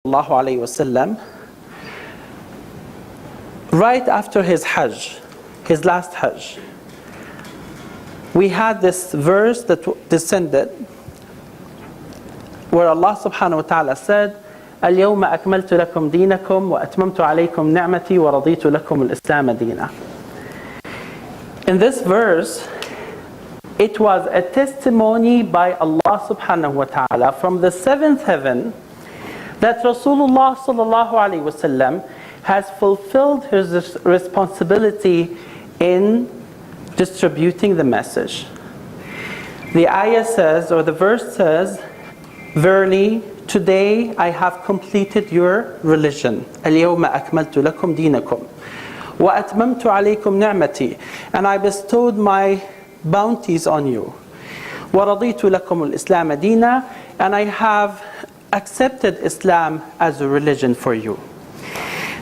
sallallahu alayhi wasallam, right after his Hajj, his last Hajj, we had this verse that descended where Allah subhanahu wa ta'ala said, اليوم أكملت لكم دينكم وأتممت عليكم نعمتي ورضيت لكم الإسلام دينا. In this verse, it was a testimony by Allah subhanahu wa ta'ala from the seventh heaven that Rasulullah sallallahu alayhi wasallam has fulfilled his responsibility in distributing the message. The ayah says, or the verse says, verily, today I have completed your religion. اليوم أكملت لكم دينكم وأتممت عليكم نعمتي, and I bestowed my bounties on you. وَرَضِيتُ لَكُمُ الْإِسْلَامَ دِينًا, and I have accepted Islam as a religion for you.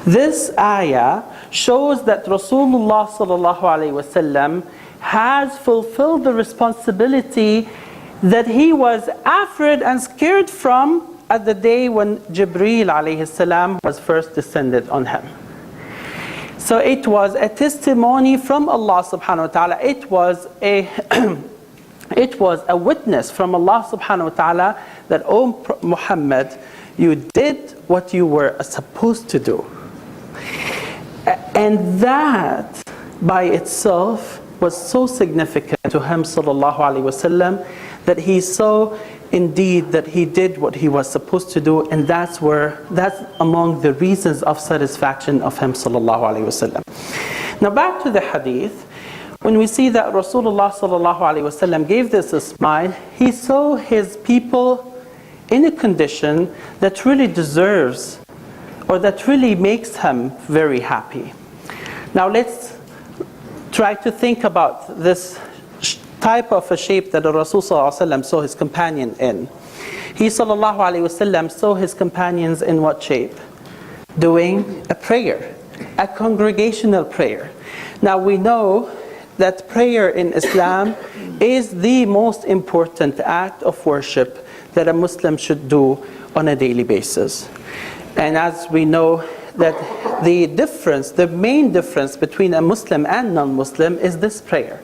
This ayah shows that Rasulullah sallallahu alayhi wasallam has fulfilled the responsibility that he was afraid and scared from at the day when Jibreel alayhi salam was first descended on him. So it was a testimony from Allah subhanahu wa ta'ala. It was a witness from Allah subhanahu wa ta'ala that, O Muhammad, you did what you were supposed to do. And that by itself was so significant to him sallallahu alayhi wasallam that he saw indeed that he did what he was supposed to do, and that's among the reasons of satisfaction of him sallallahu alayhi wasallam. Now back to the hadith, when we see that Rasulullah sallallahu alayhi wasallam gave this a smile, he saw his people in a condition that really deserves, or that really makes him very happy. Now let's try to think about this type of a shape that the Rasul sallallahu alayhi wasallam saw his companion in. He sallallahu alayhi wasallam saw his companions in what shape? Doing a prayer, a congregational prayer. Now we know that prayer in Islam is the most important act of worship that a Muslim should do on a daily basis. And as we know that the main difference between a Muslim and non-Muslim is this prayer.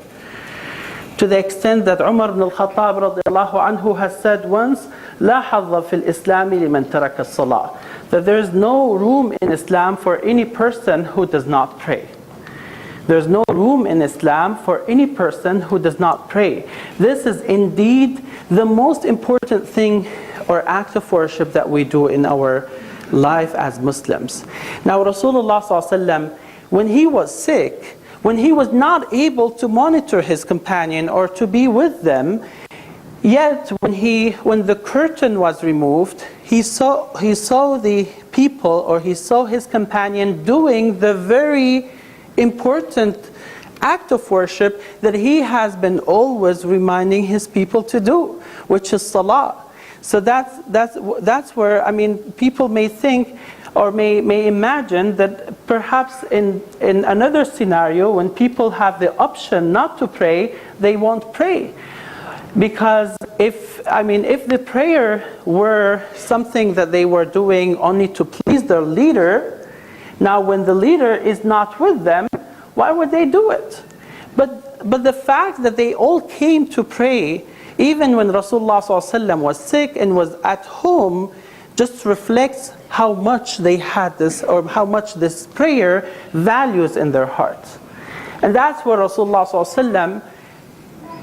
To the extent that Umar ibn al-Khattab radiallahu anhu has said once, لا حظ في الإسلام لمن ترك الصلاة, that there is no room in Islam for any person who does not pray. There's no room in Islam for any person who does not pray. This is indeed the most important thing or act of worship that we do in our life as Muslims. Now Rasulullah sallallahu alaihi wasallam, when he was sick, when he was not able to monitor his companion or to be with them, yet when the curtain was removed, he saw the people, or he saw his companion doing the very important act of worship that he has been always reminding his people to do, which is salah. So that's where, I mean, people may think or may imagine that perhaps in another scenario, when people have the option not to pray, they won't pray. Because if the prayer were something that they were doing only to please their leader, now when the leader is not with them, why would they do it? But the fact that they all came to pray, even when Rasulullah ﷺ was sick and was at home, just reflects how much they had this, or how much this prayer values in their hearts. And that's what Rasulullah ﷺ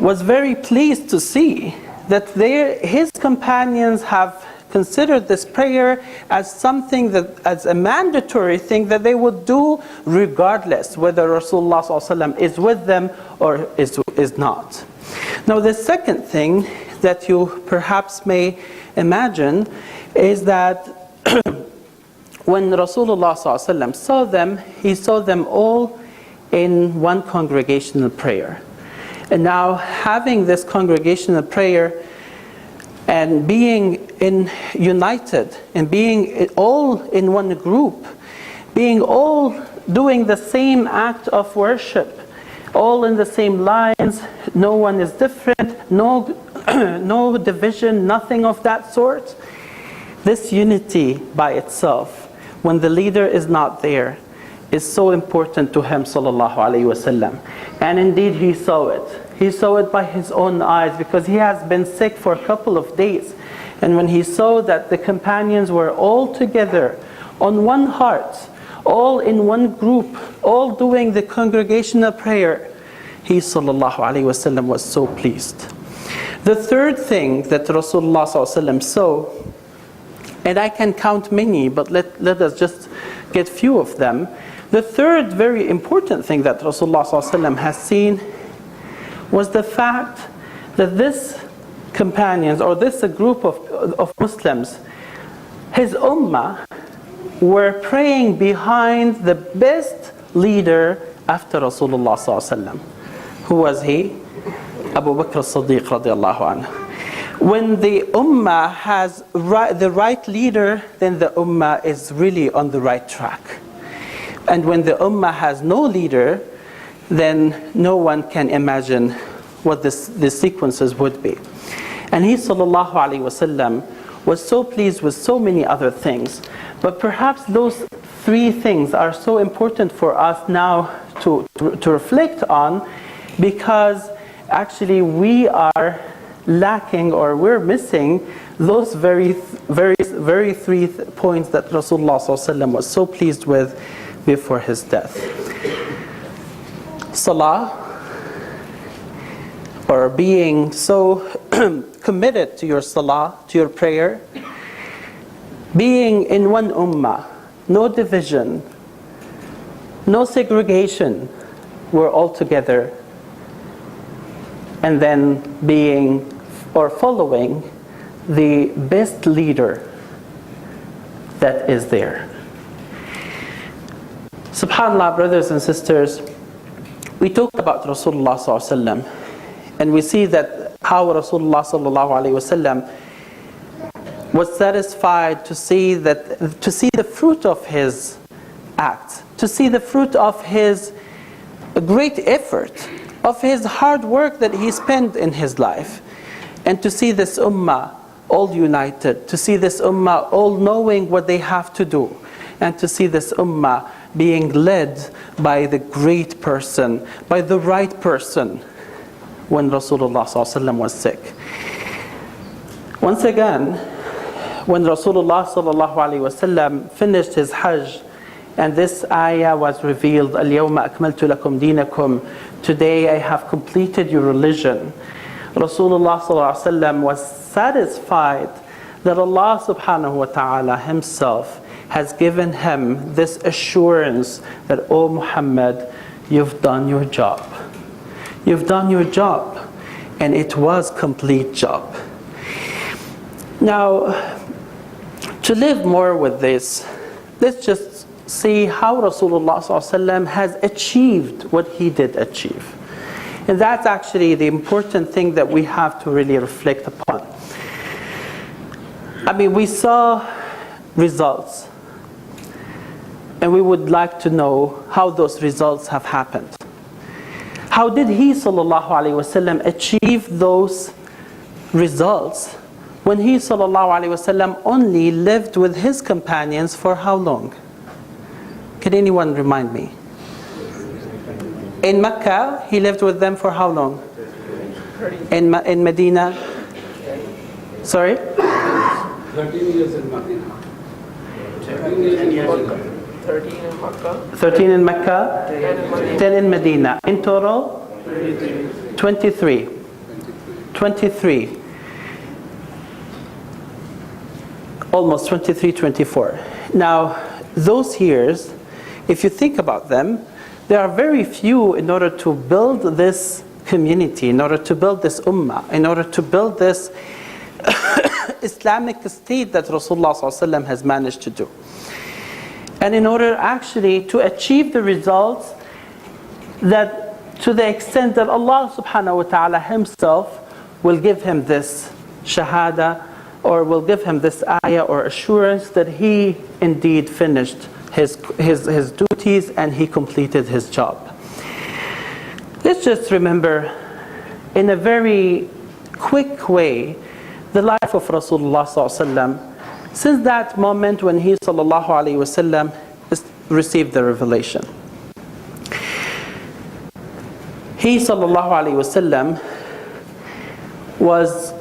was very pleased to see, that his companions have considered this prayer as something as a mandatory thing that they would do regardless whether Rasulullah ﷺ is with them or is not. Now the second thing that you perhaps may imagine is that when Rasulullah ﷺ saw them, he saw them all in one congregational prayer. And now having this congregational prayer and being united and being all in one group, being all doing the same act of worship, all in the same lines, no one is different, no division, nothing of that sort. This unity by itself, when the leader is not there, is so important to him, sallallahu alaihi wasallam. And indeed he saw it. He saw it by his own eyes, because he has been sick for a couple of days. And when he saw that the companions were all together on one heart, all in one group, all doing the congregational prayer, he sallallahu alaihi wasallam was so pleased. The third thing that Rasulullah sallallahu alaihi wasallam saw, and I can count many, but let us just get few of them. The third very important thing that Rasulullah sallallahu alaihi wasallam has seen was the fact that this companions, or this group of Muslims, his ummah, were praying behind the best leader after Rasulullah sallallahu alaihi wasallam. Who was he? Abu Bakr as-Siddiq radiallahu anhu. When the ummah has the right leader, then the ummah is really on the right track. And when the ummah has no leader, then no one can imagine what the sequences would be. And he sallallahu alaihi wasallam was so pleased with so many other things. But perhaps those three things are so important for us now to reflect on, because actually we are lacking, or we're missing, those very three points that Rasulullah ﷺ was so pleased with before his death. Salah, or being so committed to your salah, to your prayer, being in one ummah, no division, no segregation, we're all together, and then being or following the best leader that is there. SubhanAllah, brothers and sisters, we talk about Rasulullah sallallahu alaihi wasallam, and we see that how Rasulullah sallallahu alaihi wasallam was satisfied to see the fruit of his act, to see the fruit of his great effort, of his hard work that he spent in his life, and to see this ummah all united, to see this ummah all knowing what they have to do, and to see this ummah being led by the great person, by the right person, when Rasulullah ﷺ was sick. Once again, when Rasulullah ﷺ finished his Hajj, and this ayah was revealed, الْيَوْمَ أَكْمَلْتُ لَكُمْ دِينَكُمْ, today I have completed your religion. Rasulullah ﷺ was satisfied that Allah subhanahu wa ta'ala himself has given him this assurance that, oh Muhammad, you've done your job. You've done your job, and it was complete job. Now, to live more with this, let's just see how Rasulullah ﷺ has achieved what he did achieve. And that's actually the important thing that we have to really reflect upon. I mean, we saw results, and we would like to know how those results have happened. How did he sallallahu alaihi wasallam achieve those results when he sallallahu alaihi wasallam only lived with his companions for how long? Can anyone remind me? In Mecca, he lived with them for how long? In Medina? Sorry? 13 years in Medina. 13 in Makkah. 13 in Mecca, 10 in Medina. In total? 23. 23. Almost 23, 24. Now, those years, if you think about them, there are very few in order to build this community, in order to build this ummah, in order to build this Islamic state that Rasulullah ﷺ has managed to do. And in order actually to achieve the results, that to the extent that Allah subhanahu wa ta'ala himself will give him this shahada, or will give him this ayah or assurance that he indeed finished his duties and he completed his job. Let's just remember in a very quick way the life of Rasulullah sallallahu alaihi wasallam since that moment when he sallallahu alaihi wasallam received the revelation. He sallallahu alaihi wasallam was